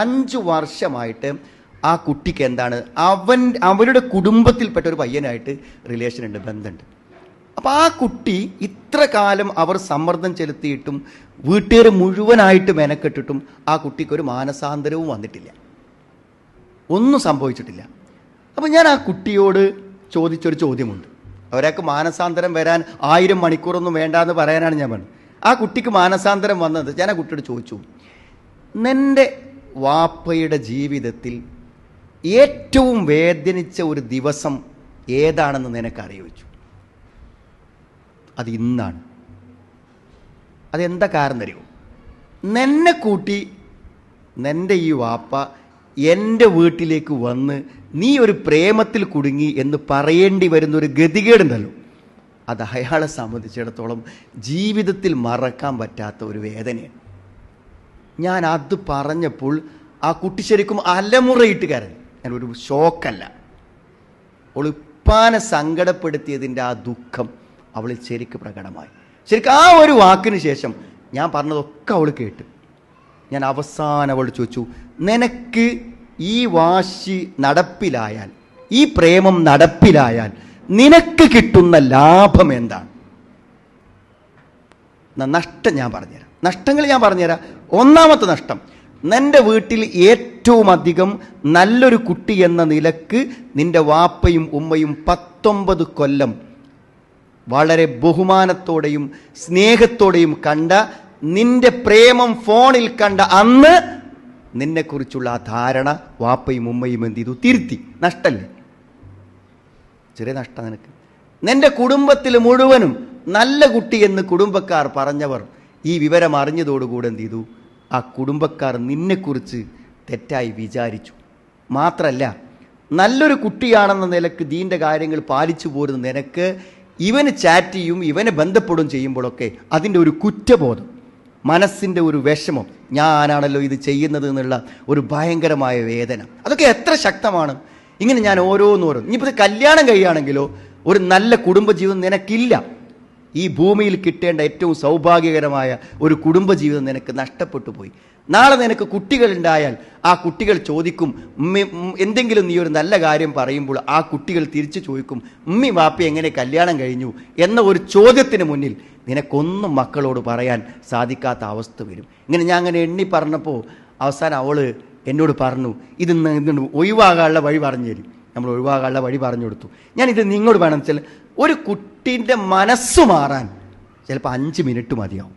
5 വർഷമായിട്ട് ആ കുട്ടിക്ക് എന്താണ് അവരുടെ കുടുംബത്തിൽപ്പെട്ട ഒരു പയ്യനായിട്ട് റിലേഷൻ ഉണ്ട്, ബന്ധമുണ്ട്. അപ്പോൾ ആ കുട്ടി ഇത്ര കാലം അവർ സമ്മർദ്ദം ചെലുത്തിയിട്ടും വീട്ടുകാർ മുഴുവനായിട്ട് മെനക്കെട്ടിട്ടും ആ കുട്ടിക്കൊരു മാനസാന്തരവും വന്നിട്ടില്ല, ഒന്നും സംഭവിച്ചിട്ടില്ല. അപ്പോൾ ഞാൻ ആ കുട്ടിയോട് ചോദിച്ചൊരു ചോദ്യമുണ്ട്. ഒരാൾക്ക് മാനസാന്തരം വരാൻ 1000 മണിക്കൂറൊന്നും വേണ്ടാന്ന് പറയാനാണ് ഞാൻ പറഞ്ഞത്. ആ കുട്ടിക്ക് മാനസാന്തരം വന്നത് ഞാൻ ആ കുട്ടിയോട് ചോദിച്ചു, നിൻ്റെ വാപ്പയുടെ ജീവിതത്തിൽ ഏറ്റവും വേദനിച്ച ഒരു ദിവസം ഏതാണെന്ന് നിനക്കറിയോ ചോദിച്ചു. അത് ഇന്നാണ്. അതെന്താ കാരണം അറിയോ? നിന്നെ കൂട്ടി നിൻ്റെ ഈ വാപ്പ എൻ്റെ വീട്ടിലേക്ക് വന്ന് നീ ഒരു പ്രേമത്തിൽ കുടുങ്ങി എന്ന് പറയേണ്ടി വരുന്നൊരു ഗതികേടുണ്ടല്ലോ, അത് അയാളെ സംബന്ധിച്ചിടത്തോളം ജീവിതത്തിൽ മറക്കാൻ പറ്റാത്ത ഒരു വേദനയാണ്. ഞാൻ അത് പറഞ്ഞപ്പോൾ ആ കുട്ടി ശരിക്കും അലമുറയിട്ട് കരഞ്ഞു. ഞാനൊരു ഷോക്കല്ല, അവൾ ഉപ്പാനെ സങ്കടപ്പെടുത്തിയതിൻ്റെ ആ ദുഃഖം അവളിൽ ശരിക്കും പ്രകടമായി. ശരിക്കും ആ ഒരു വാക്കിന് ശേഷം ഞാൻ പറഞ്ഞതൊക്കെ അവൾ കേട്ട്. ഞാൻ അവസാനം അവൾ ചോദിച്ചു, നിനക്ക് ഈ വാശി നടപ്പിലായാൽ, ഈ പ്രേമം നടപ്പിലായാൽ നിനക്ക് കിട്ടുന്ന ലാഭം എന്താണ്? നഷ്ടം ഞാൻ പറഞ്ഞുതരാം, നഷ്ടങ്ങൾ ഞാൻ പറഞ്ഞുതരാം. ഒന്നാമത്തെ നഷ്ടം, നിന്റെ വീട്ടിൽ ഏറ്റവും അധികം നല്ലൊരു കുട്ടി എന്ന നിലക്ക് നിന്റെ വാപ്പയും ഉമ്മയും 19 കൊല്ലം വളരെ ബഹുമാനത്തോടെയും സ്നേഹത്തോടെയും കണ്ട നിന്റെ പ്രേമം ഫോണിൽ കണ്ട അന്ന് നിന്നെക്കുറിച്ചുള്ള ആ ധാരണ വാപ്പയും ഉമ്മയും എന്ത് ചെയ്തു? തിരുത്തി. നഷ്ടല്ലേ? ചെറിയ നഷ്ടം നിനക്ക്. നിന്റെ കുടുംബത്തിൽ മുഴുവനും നല്ല കുട്ടി എന്ന് കുടുംബക്കാർ പറഞ്ഞവർ ഈ വിവരം അറിഞ്ഞതോടുകൂടെ എന്ത് ചെയ്തു? ആ കുടുംബക്കാർ നിന്നെക്കുറിച്ച് തെറ്റായി വിചാരിച്ചു. മാത്രല്ല, നല്ലൊരു കുട്ടിയാണെന്ന നിലക്ക് ദീൻ്റെ കാര്യങ്ങൾ പാലിച്ചു പോരുന്ന നിനക്ക് ഇവന് ചാറ്റ് ചെയ്യും, ഇവനെ ബന്ധപ്പെടുകയും ചെയ്യുമ്പോഴൊക്കെ അതിൻ്റെ ഒരു കുറ്റബോധം, മനസ്സിൻ്റെ ഒരു വിഷമം, ഞാനാണല്ലോ ഇത് ചെയ്യുന്നത് എന്നുള്ള ഒരു ഭയങ്കരമായ വേദന, അതൊക്കെ എത്ര ശക്തമാണ്. ഇങ്ങനെ ഞാൻ ഓരോന്നോരോ, ഇനിയിപ്പോൾ കല്യാണം കഴിയുകയാണെങ്കിലോ ഒരു നല്ല കുടുംബജീവിതം നിനക്കില്ല. ഈ ഭൂമിയിൽ കിട്ടേണ്ട ഏറ്റവും സൗഭാഗ്യകരമായ ഒരു കുടുംബജീവിതം നിനക്ക് നഷ്ടപ്പെട്ടു പോയി. നാളെ നിനക്ക് കുട്ടികളുണ്ടായാൽ ആ കുട്ടികൾ ചോദിക്കും, എന്തെങ്കിലും നീ ഒരു നല്ല കാര്യം പറയുമ്പോൾ ആ കുട്ടികൾ തിരിച്ചു ചോദിക്കും, ഉമ്മി വാപ്പി എങ്ങനെ കല്യാണം കഴിഞ്ഞു എന്ന ഒരു ചോദ്യത്തിന് മുന്നിൽ നിനക്കൊന്നും മക്കളോട് പറയാൻ സാധിക്കാത്ത അവസ്ഥ വരും. ഇങ്ങനെ ഞാൻ അങ്ങനെ എണ്ണി പറഞ്ഞപ്പോൾ അവസാനം അവൾ എന്നോട് പറഞ്ഞു, ഇതൊന്ന് ഒഴിവാകാനുള്ള വഴി പറഞ്ഞു തരും. നമ്മൾ ഒഴിവാകാനുള്ള വഴി പറഞ്ഞു കൊടുത്തു. ഞാനിത് നിങ്ങളോട് വേണം വെച്ചാൽ, ഒരു കുട്ടീൻ്റെ മനസ്സ് മാറാൻ ചിലപ്പോൾ 5 മിനിറ്റ് മതിയാവും.